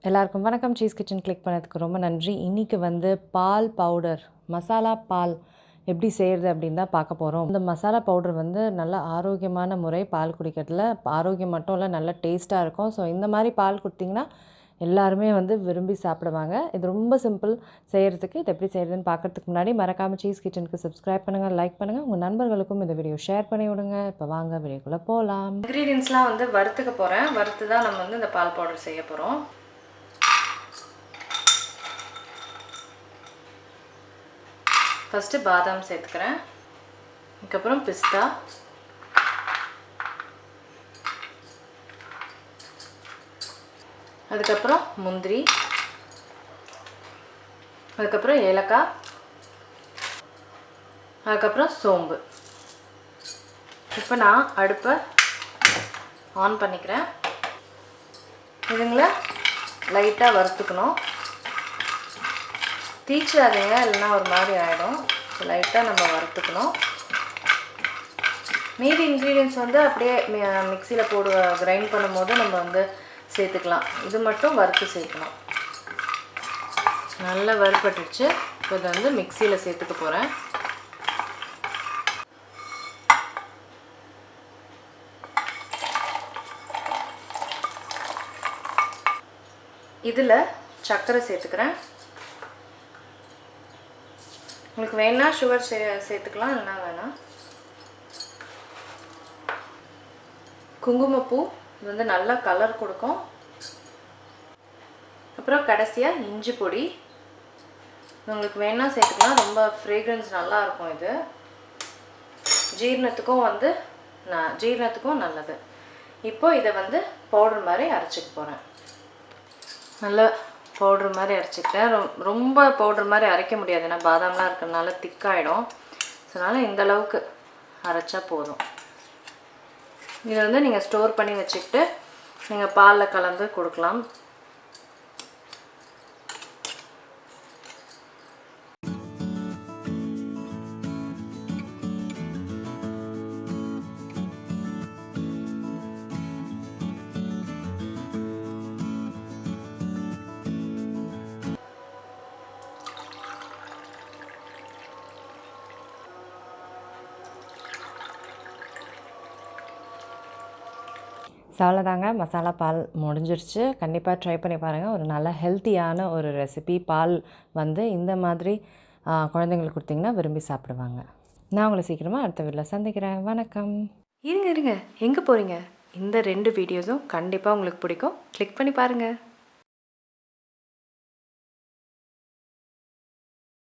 எல்லாருக்கும் வணக்கம். Cheese kitchen click பண்ணதுக்கு ரொம்ப நன்றி. இன்றைக்கி வந்து பால் பவுடர், மசாலா பால் எப்படி செய்கிறது அப்படின்னு தான் பார்க்க போகிறோம். இந்த மசாலா பவுடர் வந்து நல்ல ஆரோக்கியமான முறை பால் குடிக்கிறதுல. ஆரோக்கியம் மட்டும் இல்லை, நல்ல டேஸ்ட்டாக இருக்கும். ஸோ இந்த மாதிரி பால் கொடுத்திங்கன்னா எல்லாருமே வந்து விரும்பி சாப்பிடுவாங்க. இது ரொம்ப சிம்பிள் செய்கிறதுக்கு. இது எப்படி செய்கிறதுன்னு பார்க்குறதுக்கு முன்னாடி மறக்காமல் சீஸ் கிச்சனுக்கு சப்ஸ்கிரைப் பண்ணுங்கள், லைக் பண்ணுங்கள், உங்கள் நண்பர்களுக்கும் இந்த வீடியோ ஷேர் பண்ணி விடுங்க. இப்போ வாங்க வீடியோக்குள்ளே போகலாம். இன்க்ரீடியன்ஸ்லாம் வந்து வறுத்துக்க போகிறேன். வறுத்து தான் நம்ம வந்து இந்த பால் பவுடர் செய்ய போகிறோம். ஃபஸ்ட்டு பாதாம் சேர்த்துக்கிறேன். அதுக்கப்புறம் பிஸ்தா, அதுக்கப்புறம் முந்திரி, அதுக்கப்புறம் ஏலக்காய், அதுக்கப்புறம் சோம்பு. இப்போ நான் அடுப்பை ஆன் பண்ணிக்கிறேன். இதுங்களை லைட்டாக வறுத்துக்கணும். தீச்சாதீங்க, இல்லைன்னா ஒரு மாதிரி ஆகிடும். லைட்டாக நம்ம வறுத்துக்கணும். மீதி இன்க்ரீடியன்ஸ் வந்து அப்படியே மிக்சியில் கிரைண்ட் பண்ணும்போது நம்ம வந்து சேர்த்துக்கலாம். இது மட்டும் வறுத்து சேர்க்கணும். நல்லா வறுப்பட்டுடுச்சு. இப்போ இதை வந்து மிக்சியில் சேர்த்துக்க போகிறேன். இதில் சர்க்கரை சேர்த்துக்கிறேன். உங்களுக்கு வேணா சுகர் சேர்த்துக்கலாம், இல்லைனா வேணாம். குங்குமப்பூ, இது வந்து நல்லா கலர் கொடுக்கும். அப்புறம் கடைசியாக இஞ்சி பொடி, உங்களுக்கு வேணா சேர்த்துக்கலாம். ரொம்ப ஃப்ரேக்ரன்ஸ் நல்லாயிருக்கும். இது ஜீரணத்துக்கும் நல்லது. இப்போது இதை வந்து பவுடர் மாதிரி அரைச்சிக்க போகிறேன். நல்லா பவுடர் மாதிரி அரைச்சிக்கிட்டேன். ரொம்ப பவுடர் மாதிரி அரைக்க முடியாது, ஏன்னா பாதாம்லாம் இருக்கிறதுனால திக்காயிடும். அதனால் இந்த அளவுக்கு அரைச்சா போதும். இதை வந்து நீங்கள் ஸ்டோர் பண்ணி வச்சுக்கிட்டு நீங்கள் பாலில் கலந்து கொடுக்கலாம். அவ்வளோதாங்க, மசாலா பால் முடிஞ்சிருச்சு. கண்டிப்பாக ட்ரை பண்ணி பாருங்கள். ஒரு நல்ல ஹெல்த்தியான ஒரு ரெசிபி. பால் வந்து இந்த மாதிரி குழந்தைங்களுக்கு கொடுத்திங்கன்னா விரும்பி சாப்பிடுவாங்க. நான் உங்களை சீக்கிரமாக அடுத்த வீடியோவில் சந்திக்கிறேன். வணக்கம். இருங்க, எங்கே போகிறீங்க? இந்த 2 வீடியோஸும் கண்டிப்பாக உங்களுக்கு பிடிக்கும். கிளிக் பண்ணி பாருங்கள்.